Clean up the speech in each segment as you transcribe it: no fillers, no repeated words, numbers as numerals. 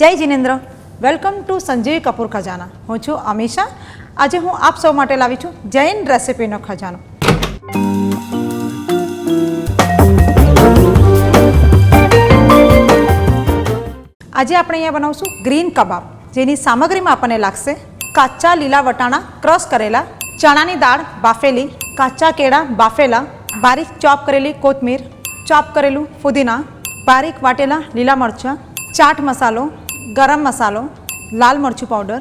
જય Jinendra, welcome to સંજીવી કપૂર ખજાના. હું છું અમીષા. આજે હું આપ સૌ માટે લાવી છું જૈન રેસિપીનો ખજાનો. આજે આપણે અહીંયા બનાવશું ગ્રીન કબાબ, જેની સામગ્રીમાં આપણને લાગશે કાચા લીલા વટાણા ક્રશ કરેલા, ચણાની દાળ બાફેલી, કાચા કેળા બાફેલા, બારીક ચોપ કરેલી કોથમીર, ચોપ કરેલું ફુદીના, બારીક વાટેલા લીલા મરચાં, ચાટ મસાલો, ગરમ મસાલો, લાલ મરચું પાવડર,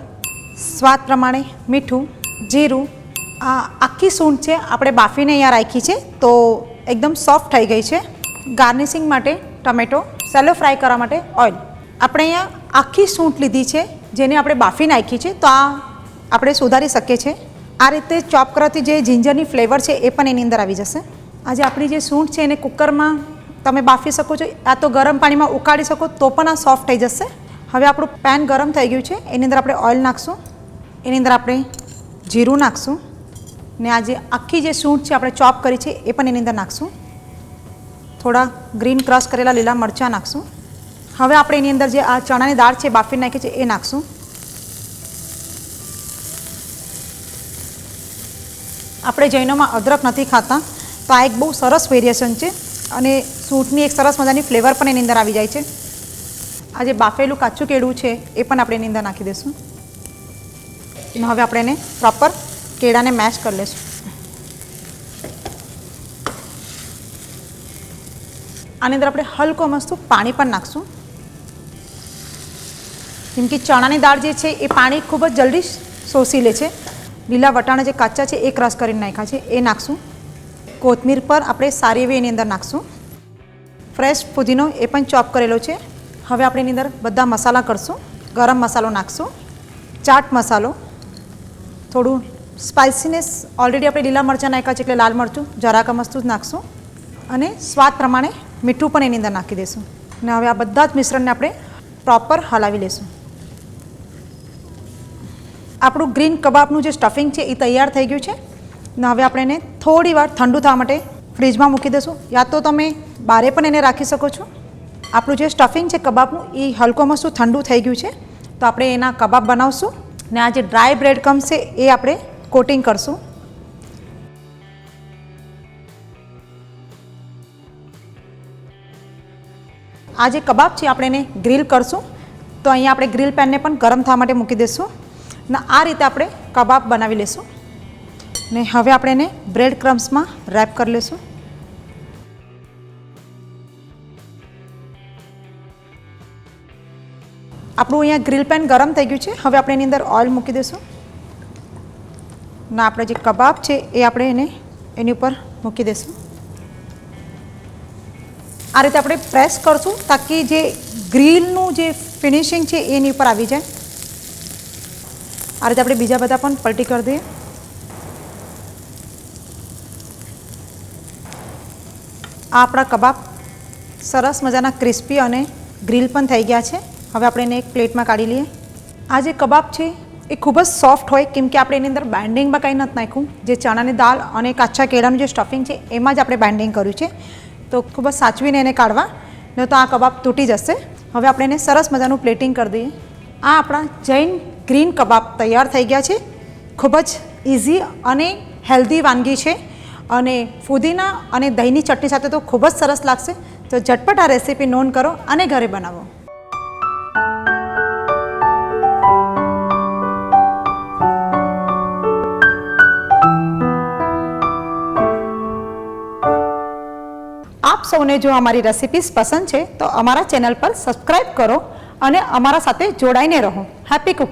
સ્વાદ પ્રમાણે મીઠું, જીરું. આ આખી સૂંઠ છે આપણે બાફીને અહીંયા રાખી છે, તો એકદમ સોફ્ટ થઈ ગઈ છે. ગાર્નિશિંગ માટે ટમેટો, સેલો ફ્રાય કરવા માટે ઓઇલ. આપણે અહીંયા આખી સૂંઠ લીધી છે, જેને આપણે બાફી નાખી છે, તો આ આપણે સુધારી શકીએ છીએ. આ રીતે ચોપ કરવાથી જે જિંજરની ફ્લેવર છે એ પણ એની અંદર આવી જશે. આજે આપણી જે સૂંઠ છે એને કુકરમાં તમે બાફી શકો છો, આ તો ગરમ પાણીમાં ઉકાળી શકો તો પણ આ સોફ્ટ થઈ જશે. હવે આપણું પેન ગરમ થઈ ગયું છે, એની અંદર આપણે ઓઇલ નાખશું, એની અંદર આપણે જીરું નાખશું, ને આ જે આખી જે સૂંઠ છે આપણે ચોપ કરી છે એ પણ એની અંદર નાખશું. થોડા ગ્રીન ક્રશ કરેલા લીલા મરચાં નાખશું. હવે આપણે એની અંદર જે આ ચણાની દાળ છે બાફી નાખી છે એ નાખશું. આપણે જૈનોમાં અદરક નથી ખાતા, તો આ એક બહુ સરસ વેરિએશન છે અને સૂંઠની એક સરસ મજાની ફ્લેવર પણ એની અંદર આવી જાય છે. આ જે બાફેલું કાચું કેળું છે એ પણ આપણે એની અંદર નાખી દઈશું. હવે આપણે એને પ્રોપર કેળાને મેશ કરી લઈશું. આની અંદર આપણે હલકો મસ્તું પાણી પણ નાખશું, કેમ કે ચણાની દાળ જે છે એ પાણી ખૂબ જ જલ્દી શોષી લે છે. લીલા વટાણા જે કાચા છે એ ક્રશ કરીને નાખ્યા છે એ નાખશું. કોથમીર પર આપણે સારી એવી એની અંદર નાખશું. ફ્રેશ ફુદીનો એ પણ ચોપ કરેલો છે. હવે આપણે એની અંદર બધા મસાલા કરશું. ગરમ મસાલો નાખશું, ચાટ મસાલો, થોડું સ્પાઇસીનેસ ઓલરેડી આપણે લીલા મરચાં નાખ્યા છે એટલે લાલ મરચું જરાક મસ્તું જ નાખશું, અને સ્વાદ પ્રમાણે મીઠું પણ એની અંદર નાખી દઈશું. અને હવે આ બધા જ મિશ્રણને આપણે પ્રોપર હલાવી લઈશું. આપણું ગ્રીન કબાબનું જે સ્ટફિંગ છે એ તૈયાર થઈ ગયું છે. ને હવે આપણે એને થોડી વાર ઠંડુ થવા માટે ફ્રીજમાં મૂકી દઈશું, યા તો તમે બારે પણ એને રાખી શકો છો. આપણું જે સ્ટફિંગ છે કબાબનું એ હલકો મસ્તું ઠંડુ થઈ ગયું છે, તો આપણે એના કબાબ બનાવશું. ને આ જે ડ્રાય બ્રેડ ક્રમ્સ છે એ આપણે કોટિંગ કરશું. આ જે કબાબ છે આપણે એને ગ્રીલ કરશું, તો અહીંયા આપણે ગ્રીલ પેનને પણ ગરમ થવા માટે મૂકી દઈશું. ને આ રીતે આપણે કબાબ બનાવી લઈશું. ને હવે આપણે એને બ્રેડ ક્રમ્સમાં રેપ કરી લઈશું. આપણું અહીંયા ગ્રીલ પેન ગરમ થઈ ગયું છે. હવે આપણે એની અંદર ઓઇલ મૂકી દઈશું. ને આપણે જે કબાબ છે એ આપણે એને એની ઉપર મૂકી દઈશું. આ રીતે આપણે પ્રેસ કરશું તાકી જે ગ્રીલનું જે ફિનિશિંગ છે એની ઉપર આવી જાય. આ રીતે આપણે બીજા બધા પણ પલટી કરી દઈએ. આ આપણા કબાબ સરસ મજાના ક્રિસ્પી અને ગ્રીલ પણ થઈ ગયા છે. હવે આપણે એને એક પ્લેટમાં કાઢી લઈએ. આ જે કબાબ છે એ ખૂબ જ સોફ્ટ હોય, કેમ કે આપણે એની અંદર બાઇન્ડિંગમાં કંઈ નથી નાખ્યું. જે ચણાની દાળ અને કાચા કેળાનું જે સ્ટફિંગ છે એમાં જ આપણે બાઇન્ડિંગ કર્યું છે, તો ખૂબ જ સાચવીને એને કાઢવા, નહીં તો આ કબાબ તૂટી જશે. હવે આપણે એને સરસ મજાનું પ્લેટિંગ કરી દઈએ. આ આપણા જૈન ગ્રીન કબાબ તૈયાર થઈ ગયા છે. ખૂબ જ ઇઝી અને હેલ્ધી વાનગી છે, અને ફુદીના અને દહીંની ચટણી સાથે તો ખૂબ જ સરસ લાગશે. તો ઝટપટ આ રેસીપી નોંધ કરો અને ઘરે બનાવો. આપ સૌને જો અમારી રેસિપીઝ પસંદ છે તો અમારા ચેનલ પર સબસ્ક્રાઈબ કરો અને અમારા સાથે જોડાઈને રહો. Happy cooking.